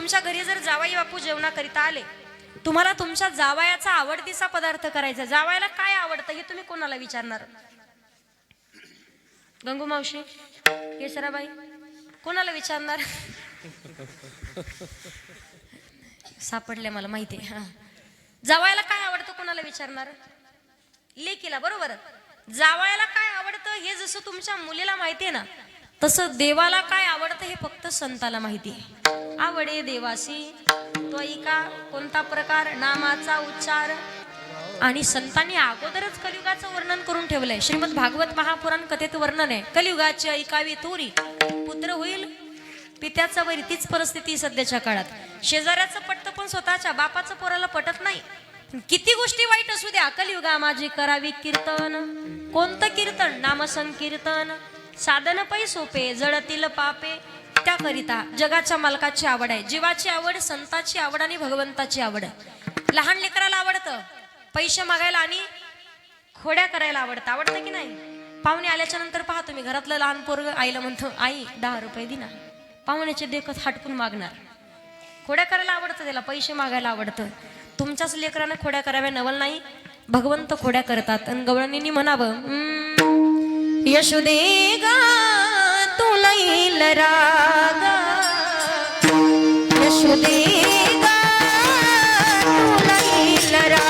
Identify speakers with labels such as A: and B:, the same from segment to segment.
A: तुमच्या घरी जर जावाई बापू जेवणाकरिता आले, तुम्हाला तुमच्या जावयाचा आवडतीचा पदार्थ करायचा, जावयाला काय आवडतं हे तुम्ही कोणाला विचारणार? गंगू मावशी, केशराबाई, कोणाला विचारणार? सापडले मला माहिती आहे. जावयाला काय आवडतं कोणाला विचारणार? लेकीला, बरोबर. जावयाला काय आवडतं हे जसं तुमच्या मुलीला माहिती आहे ना, तसं देवाला काय आवडतं हे फक्त संताला माहिती आहे. आवडे देवासी तो ऐका कोणता प्रकार नामाचा उच्चार. आणि संतांनी अगोदरच कलियुगाचं वर्णन करून ठेवलंय. श्रीमद भागवत महापुराण कथेत वर्णन आहे, कलियुगाची ऐकावी थोरी, पुत्र होईल पित्याचा वैरी. तीच परिस्थिती सध्याच्या काळात. शेजाऱ्याचं पटतं पण स्वतःच्या बापाचं पोराला पटत नाही. किती गोष्टी वाईट असू द्या, कलियुगा माझी करावी कीर्तन. कोणतं कीर्तन? नामसंकीर्तन. साधन पै सोपे जळतील पापे. त्याकरिता जगाच्या मालकाची आवड आहे, जीवाची आवड, संताची आवड आणि भगवंताची आवड. लहान लेकराला आवडतं पैसे मागायला आणि खोड्या करायला आवडतं. आवडतं की नाही? पाहुणे आल्याच्या नंतर पहा तुम्ही, घरातलं लहान पोरग आईला म्हणतो, आई 10 रुपये दे ना. पाहुण्याचे देखत हटकून मागणार. खोड्या करायला आवडतं त्याला, पैसे मागायला आवडतं. तुमच्याच लेकरानं खोड्या कराव्या नवल नाही, भगवंत खोड्या करतात. आणि गवळणींनी म्हणावं, यशोदे गा तुला येईल राग, यशोदे गा तुला येईल राग.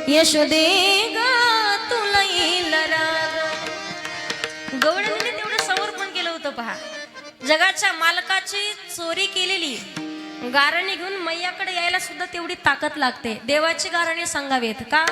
A: यशोदे ग तुला येईल राग. गवळणीने तेवढं समर्पण केलं होतं पहा. जगाच्या मालकाची चोरी केलेली गारणी घेऊन मैयाकडे यायला सुद्धा तेवढी ताकद लागते. देवाची गारणी सांगावेत का?